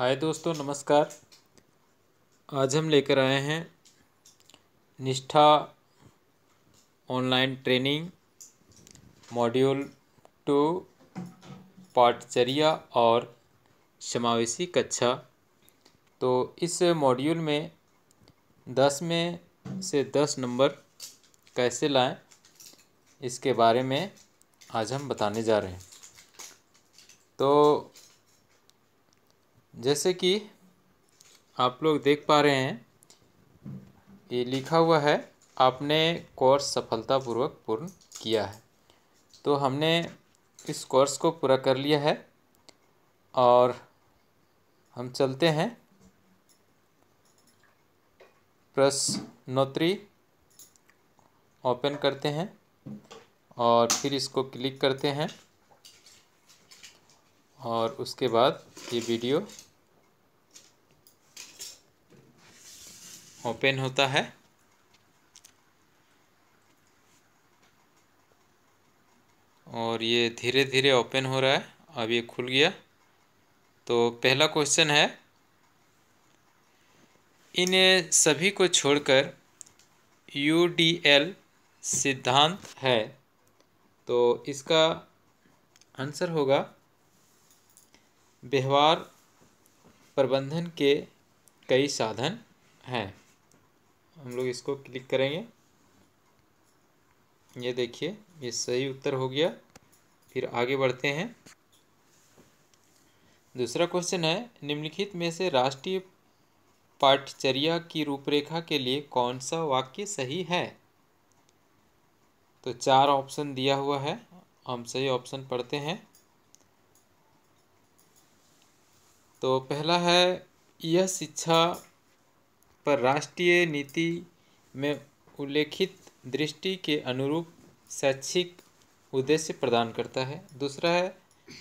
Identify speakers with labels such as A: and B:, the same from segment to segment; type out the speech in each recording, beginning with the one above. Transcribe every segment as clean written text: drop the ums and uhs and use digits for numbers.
A: हाय दोस्तों, नमस्कार। आज हम लेकर आए हैं निष्ठा ऑनलाइन ट्रेनिंग मॉड्यूल 2 पाठचर्या और समावेशी कक्षा। तो इस मॉड्यूल में 10 में से 10 नंबर कैसे लाएं, इसके बारे में आज हम बताने जा रहे हैं। तो जैसे कि आप लोग देख पा रहे हैं, ये लिखा हुआ है आपने कोर्स सफलतापूर्वक पूर्ण किया है। तो हमने इस कोर्स को पूरा कर लिया है और हम चलते हैं प्रश्नोत्तरी ओपन करते हैं और फिर इसको क्लिक करते हैं और उसके बाद ये वीडियो ओपन होता है। और ये धीरे धीरे ओपन हो रहा है। अब ये खुल गया। तो पहला क्वेश्चन है, इन सभी को छोड़कर यूडीएल सिद्धांत है। तो इसका आंसर होगा व्यवहार प्रबंधन के कई साधन हैं। हम लोग इसको क्लिक करेंगे। ये देखिए, ये सही उत्तर हो गया। फिर आगे बढ़ते हैं। दूसरा क्वेश्चन है, निम्नलिखित में से राष्ट्रीय पाठचर्या की रूपरेखा के लिए कौन सा वाक्य सही है? तो 4 ऑप्शन दिया हुआ है, हम सही ऑप्शन पढ़ते हैं। तो पहला है, यह शिक्षा पर राष्ट्रीय नीति में उल्लेखित दृष्टि के अनुरूप शैक्षिक उद्देश्य प्रदान करता है। दूसरा है,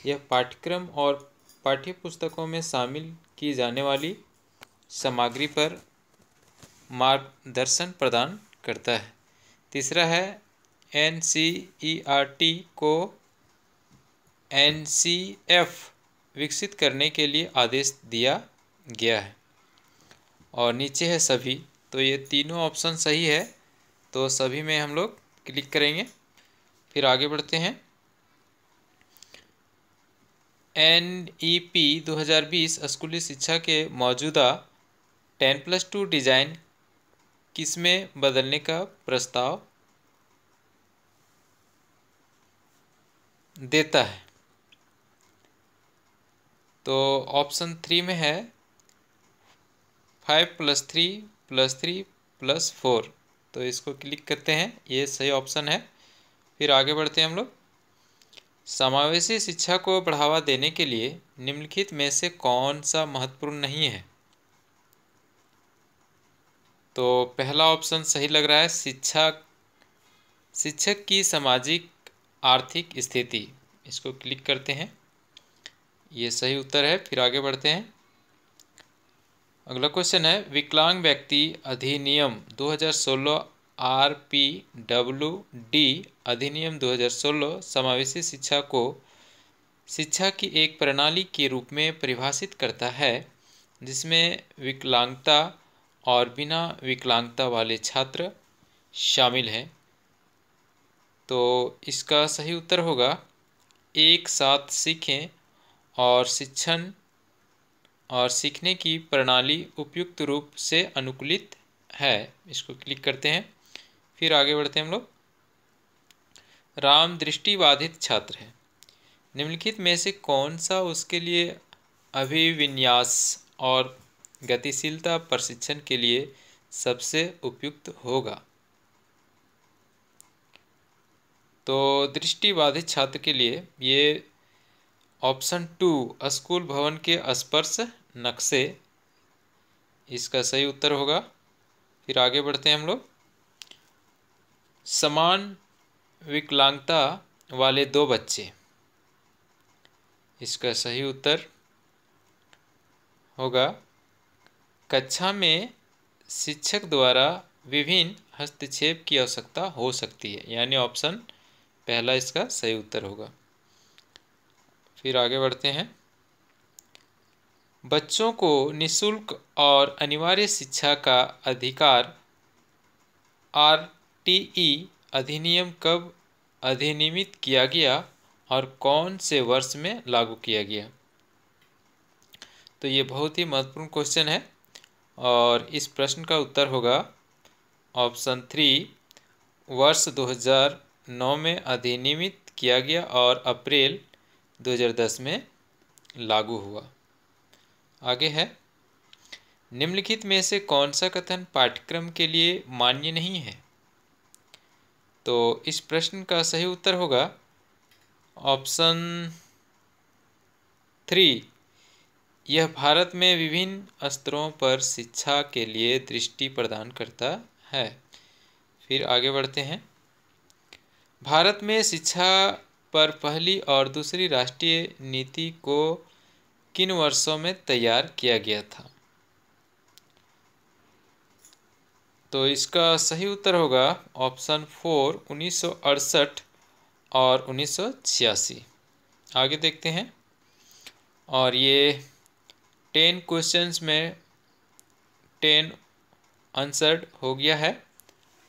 A: यह पाठ्यक्रम और पाठ्यपुस्तकों में शामिल की जाने वाली सामग्री पर मार्गदर्शन प्रदान करता है। तीसरा है, एनसीईआरटी को एनसीएफ विकसित करने के लिए आदेश दिया गया है। और नीचे है सभी। तो ये तीनों ऑप्शन सही है, तो सभी में हम लोग क्लिक करेंगे। फिर आगे बढ़ते हैं। NEP 2020 स्कूली शिक्षा के मौजूदा 10+2 डिज़ाइन किसमें बदलने का प्रस्ताव देता है? तो ऑप्शन 3 में है 5+3+3+4। तो इसको क्लिक करते हैं, ये सही ऑप्शन है। फिर आगे बढ़ते हैं हम लोग। समावेशी शिक्षा को बढ़ावा देने के लिए निम्नलिखित में से कौन सा महत्वपूर्ण नहीं है? तो पहला ऑप्शन सही लग रहा है, शिक्षक की सामाजिक आर्थिक स्थिति। इसको क्लिक करते हैं, ये सही उत्तर है। फिर आगे बढ़ते हैं। अगला क्वेश्चन है, विकलांग व्यक्ति अधिनियम 2016 RPWD अधिनियम 2016 समावेशी शिक्षा को शिक्षा की एक प्रणाली के रूप में परिभाषित करता है जिसमें विकलांगता और बिना विकलांगता वाले छात्र शामिल हैं। तो इसका सही उत्तर होगा, एक साथ सीखें और शिक्षण और सीखने की प्रणाली उपयुक्त रूप से अनुकूलित है। इसको क्लिक करते हैं। फिर आगे बढ़ते हैं हम लोग। राम दृष्टिबाधित छात्र है। निम्नलिखित में से कौन सा उसके लिए अभिविन्यास और गतिशीलता प्रशिक्षण के लिए सबसे उपयुक्त होगा? तो दृष्टिबाधित छात्र के लिए ये ऑप्शन 2 स्कूल भवन के स्पर्श नक्शे, इसका सही उत्तर होगा। फिर आगे बढ़ते हैं हम लोग। समान विकलांगता वाले 2 बच्चे, इसका सही उत्तर होगा, कक्षा में शिक्षक द्वारा विभिन्न हस्तक्षेप की आवश्यकता हो सकती है, यानी ऑप्शन पहला इसका सही उत्तर होगा। फिर आगे बढ़ते हैं। बच्चों को निःशुल्क और अनिवार्य शिक्षा का अधिकार आरटीई अधिनियम कब अधिनियमित किया गया और कौन से वर्ष में लागू किया गया? तो ये बहुत ही महत्वपूर्ण क्वेश्चन है और इस प्रश्न का उत्तर होगा ऑप्शन 3, वर्ष 2009 में अधिनियमित किया गया और अप्रैल 2010 में लागू हुआ। आगे है, निम्नलिखित में से कौन सा कथन पाठ्यक्रम के लिए मान्य नहीं है? तो इस प्रश्न का सही उत्तर होगा ऑप्शन 3, यह भारत में विभिन्न स्तरों पर शिक्षा के लिए दृष्टि प्रदान करता है। फिर आगे बढ़ते हैं, भारत में शिक्षा पर पहली और दूसरी राष्ट्रीय नीति को किन वर्षों में तैयार किया गया था? तो इसका सही उत्तर होगा ऑप्शन 4, 1968 और 1986। आगे देखते हैं, और ये 10 क्वेश्चंस में 10 आंसर्ड हो गया है।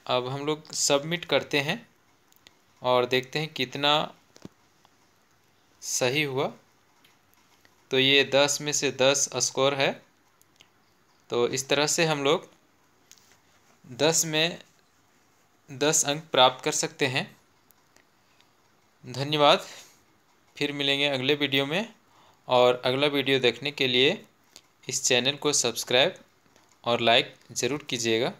A: अब हम लोग सबमिट करते हैं और देखते हैं कितना सही हुआ। तो ये 10 में से 10 स्कोर है। तो इस तरह से हम लोग 10 में 10 अंक प्राप्त कर सकते हैं। धन्यवाद। फिर मिलेंगे अगले वीडियो में, और अगला वीडियो देखने के लिए इस चैनल को सब्सक्राइब और लाइक ज़रूर कीजिएगा।